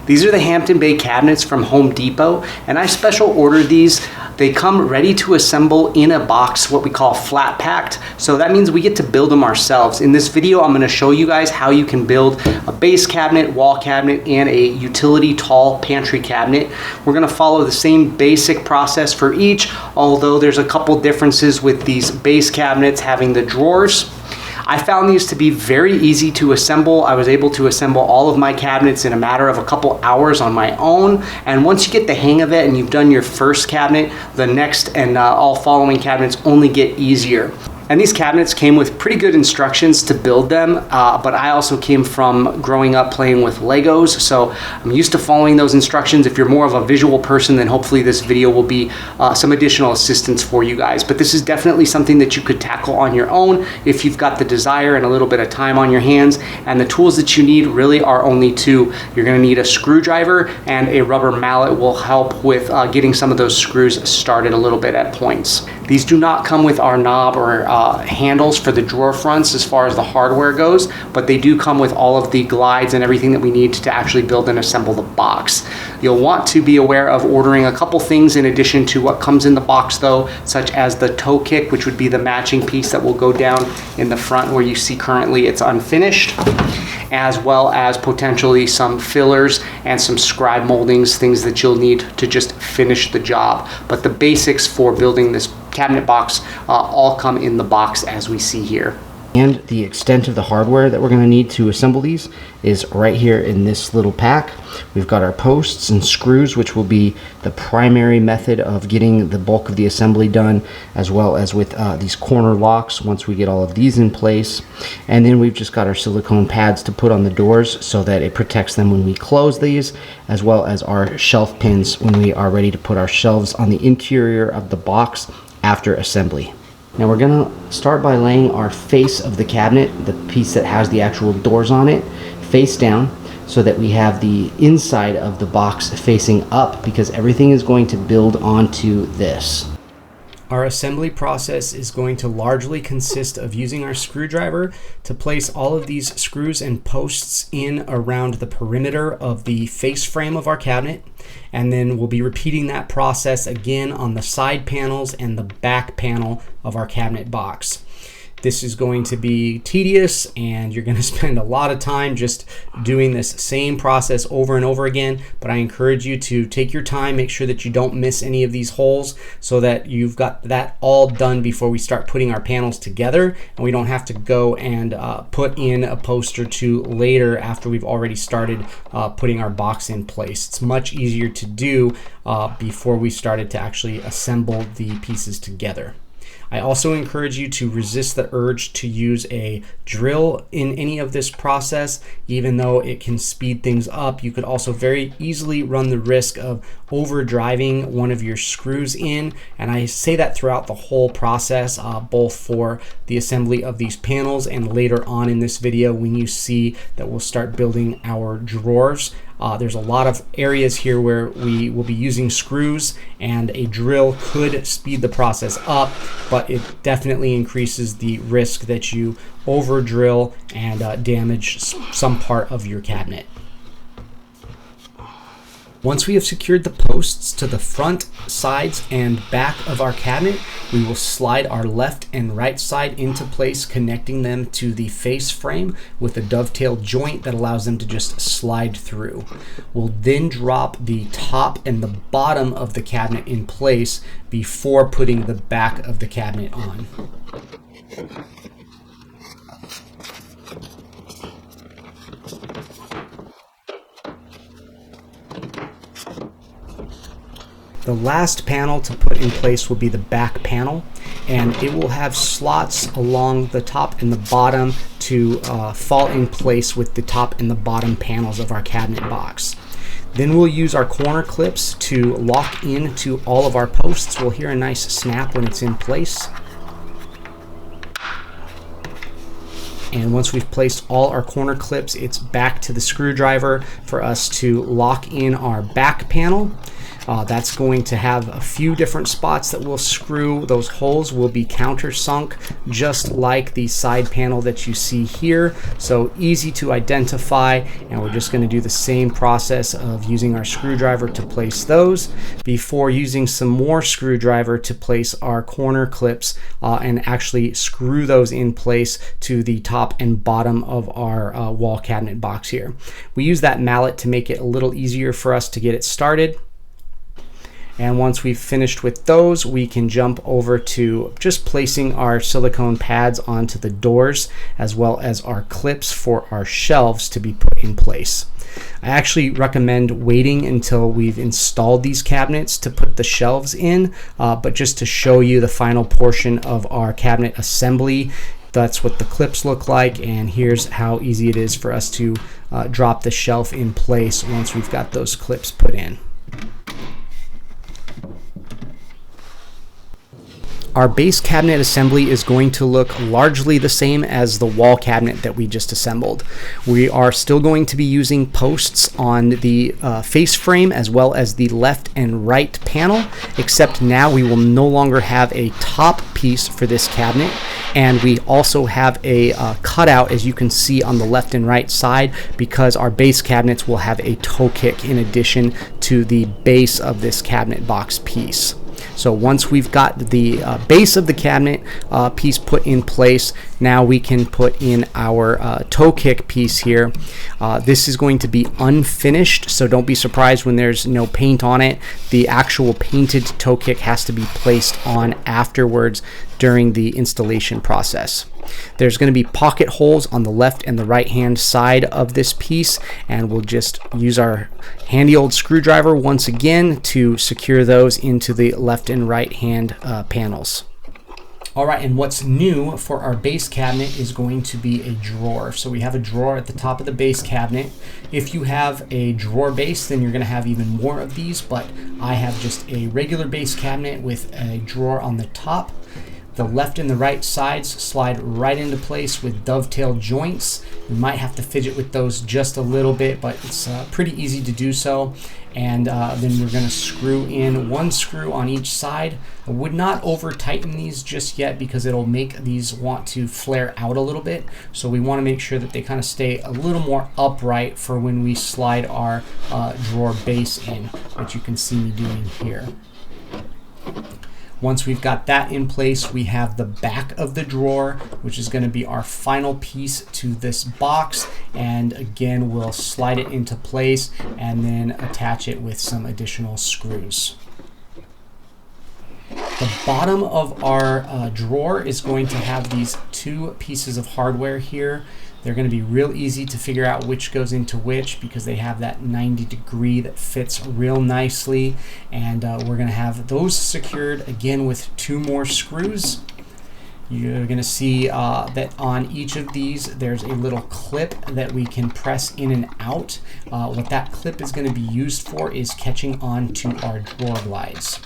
These are the Hampton Bay cabinets from Home Depot, and I special ordered these. They come ready to assemble in a box, what we call flat packed. So that means we get to build them ourselves. In this video, I'm gonna show you guys how you can build a base cabinet, wall cabinet, and a utility tall pantry cabinet. We're gonna follow the same basic process for each, although there's a couple differences with these base cabinets having the drawers. I found these to be very easy to assemble. I was able to assemble all of my cabinets in a matter of a couple hours on my own. And once you get the hang of it and you've done your first cabinet, the next and all following cabinets only get easier. And these cabinets came with pretty good instructions to build them, but I also came from growing up playing with Legos, so I'm used to following those instructions. If you're more of a visual person, then hopefully this video will be some additional assistance for you guys. But this is definitely something that you could tackle on your own if you've got the desire and a little bit of time on your hands. And the tools that you need really are only two. You're gonna need a screwdriver, and a rubber mallet will help with getting some of those screws started a little bit at points. These do not come with our knob or handles for the drawer fronts as far as the hardware goes, but they do come with all of the glides and everything that we need to actually build and assemble the box. You'll want to be aware of ordering a couple things in addition to what comes in the box though, such as the toe kick, which would be the matching piece that will go down in the front where you see currently it's unfinished, as well as potentially some fillers and some scribe moldings, things that you'll need to just finish the job. But the basics for building this cabinet box all come in the box as we see here. And the extent of the hardware that we're going to need to assemble these is right here in this little pack. We've got our posts and screws, which will be the primary method of getting the bulk of the assembly done, as well as with these corner locks once we get all of these in place. And then we've just got our silicone pads to put on the doors so that it protects them when we close these, as well as our shelf pins when we are ready to put our shelves on the interior of the box after assembly. Now we're gonna start by laying our face of the cabinet, the piece that has the actual doors on it, face down so that we have the inside of the box facing up, because everything is going to build onto this. Our assembly process is going to largely consist of using our screwdriver to place all of these screws and posts in around the perimeter of the face frame of our cabinet. And then we'll be repeating that process again on the side panels and the back panel of our cabinet box. This is going to be tedious, and you're going to spend a lot of time just doing this same process over and over again, but I encourage you to take your time, make sure that you don't miss any of these holes so that you've got that all done before we start putting our panels together, and we don't have to go and put in a post or two later after we've already started putting our box in place. It's much easier to do before we started to actually assemble the pieces together. I also encourage you to resist the urge to use a drill in any of this process. Even though it can speed things up, you could also very easily run the risk of overdriving one of your screws in. And I say that throughout the whole process, both for the assembly of these panels and later on in this video when you see that we'll start building our drawers. There's a lot of areas here where we will be using screws, and a drill could speed the process up, but it definitely increases the risk that you over drill and damage some part of your cabinet. Once we have secured the posts to the front, sides, and back of our cabinet, we will slide our left and right side into place, connecting them to the face frame with a dovetail joint that allows them to just slide through. We'll then drop the top and the bottom of the cabinet in place before putting the back of the cabinet on. The last panel to put in place will be the back panel, and it will have slots along the top and the bottom to fall in place with the top and the bottom panels of our cabinet box. Then we'll use our corner clips to lock into all of our posts. We'll hear a nice snap when it's in place. And once we've placed all our corner clips, it's back to the screwdriver for us to lock in our back panel. That's going to have a few different spots that we'll screw. Those holes will be countersunk, just like the side panel that you see here. So easy to identify, and we're just going to do the same process of using our screwdriver to place those before using some more screwdriver to place our corner clips and actually screw those in place to the top and bottom of our wall cabinet box here. We use that mallet to make it a little easier for us to get it started. And once we've finished with those, we can jump over to just placing our silicone pads onto the doors, as well as our clips for our shelves to be put in place. I actually recommend waiting until we've installed these cabinets to put the shelves in, but just to show you the final portion of our cabinet assembly, that's what the clips look like, and here's how easy it is for us to drop the shelf in place once we've got those clips put in. Our base cabinet assembly is going to look largely the same as the wall cabinet that we just assembled. We are still going to be using posts on the face frame as well as the left and right panel, except now we will no longer have a top piece for this cabinet, and we also have a cutout, as you can see on the left and right side, because our base cabinets will have a toe kick in addition to the base of this cabinet box piece. So once we've got the base of the cabinet piece put in place, now we can put in our toe kick piece here. This is going to be unfinished, so don't be surprised when there's no paint on it. The actual painted toe kick has to be placed on afterwards during the installation process. There's going to be pocket holes on the left and the right hand side of this piece, and we'll just use our handy old screwdriver once again to secure those into the left and right hand panels. All right, and what's new for our base cabinet is going to be a drawer. So we have a drawer at the top of the base cabinet. If you have a drawer base, then you're going to have even more of these, but I have just a regular base cabinet with a drawer on the top. The left and the right sides slide right into place with dovetail joints. You might have to fidget with those just a little bit, but it's pretty easy to do so. And then we're going to screw in one screw on each side. I would not over tighten these just yet because it'll make these want to flare out a little bit. So we want to make sure that they kind of stay a little more upright for when we slide our drawer base in, which you can see me doing here. Once we've got that in place, we have the back of the drawer, which is going to be our final piece to this box. And again, we'll slide it into place and then attach it with some additional screws. The bottom of our drawer is going to have these two pieces of hardware here. They're going to be real easy to figure out which goes into which because they have that 90 degree that fits real nicely, and we're going to have those secured again with two more screws. You're going to see that on each of these there's a little clip that we can press in and out. What that clip is going to be used for is catching on to our drawer glides.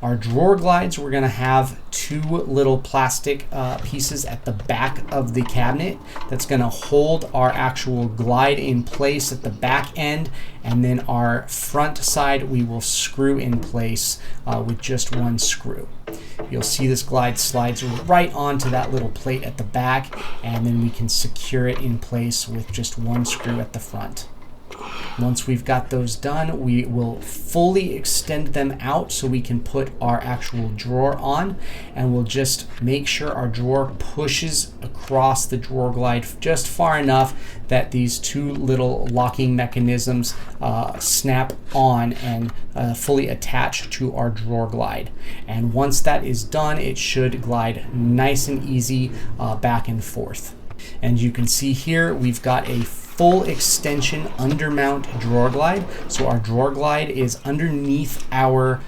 Our drawer glides, we're going to have two little plastic pieces at the back of the cabinet that's going to hold our actual glide in place at the back end, and then our front side we will screw in place with just one screw. You'll see this glide slides right onto that little plate at the back, and then we can secure it in place with just one screw at the front. Once we've got those done, we will fully extend them out so we can put our actual drawer on, and we'll just make sure our drawer pushes across the drawer glide just far enough that these two little locking mechanisms snap on and fully attach to our drawer glide. And once that is done, it should glide nice and easy back and forth. And you can see here we've got a full extension undermount drawer glide. So our drawer glide is underneath our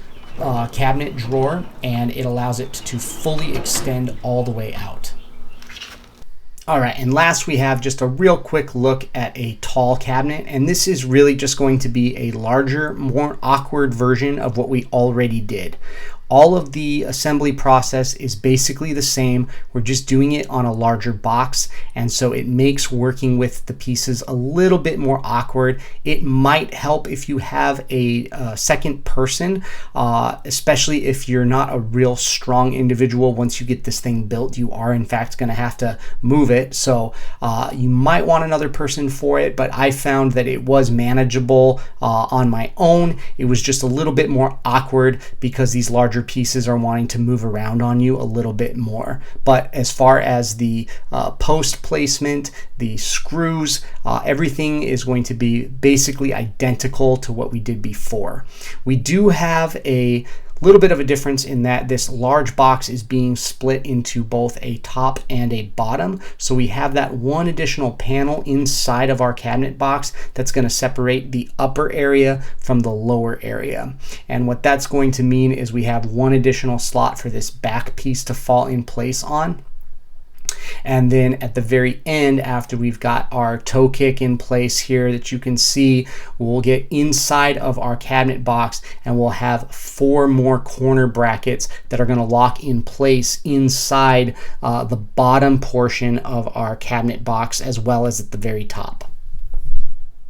cabinet drawer, and it allows it to fully extend all the way out. All right, and last we have just a real quick look at a tall cabinet, and this is really just going to be a larger, more awkward version of what we already did. All of the assembly process is basically the same. We're just doing it on a larger box, and so it makes working with the pieces a little bit more awkward. It might help if you have a second person, especially if you're not a real strong individual. Once you get this thing built, you are in fact going to have to move it, so you might want another person for it, but I found that it was manageable on my own. It was just a little bit more awkward because these larger pieces are wanting to move around on you a little bit more. But as far as the post placement, the screws, everything is going to be basically identical to what we did before. We do have a little bit of a difference in that this large box is being split into both a top and a bottom. So we have that one additional panel inside of our cabinet box that's going to separate the upper area from the lower area. And what that's going to mean is we have one additional slot for this back piece to fall in place on. And then at the very end, after we've got our toe kick in place here that you can see, we'll get inside of our cabinet box and we'll have 4 more corner brackets that are going to lock in place inside the bottom portion of our cabinet box as well as at the very top.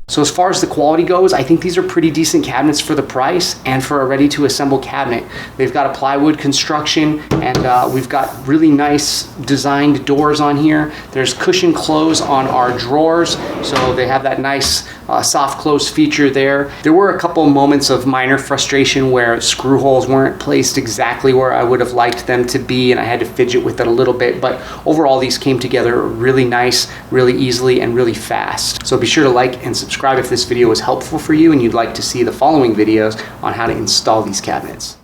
So as far as the quality goes, I think these are pretty decent cabinets for the price and for a ready to assemble cabinet. They've got a plywood construction, and we've got really nice designed doors on here. There's cushion close on our drawers, so they have that nice soft close feature there. There were a couple moments of minor frustration where screw holes weren't placed exactly where I would have liked them to be, and I had to fidget with it a little bit, but overall these came together really nice, really easily, and really fast. So be sure to like and subscribe if this video was helpful for you and you'd like to see the following videos on how to install these cabinets.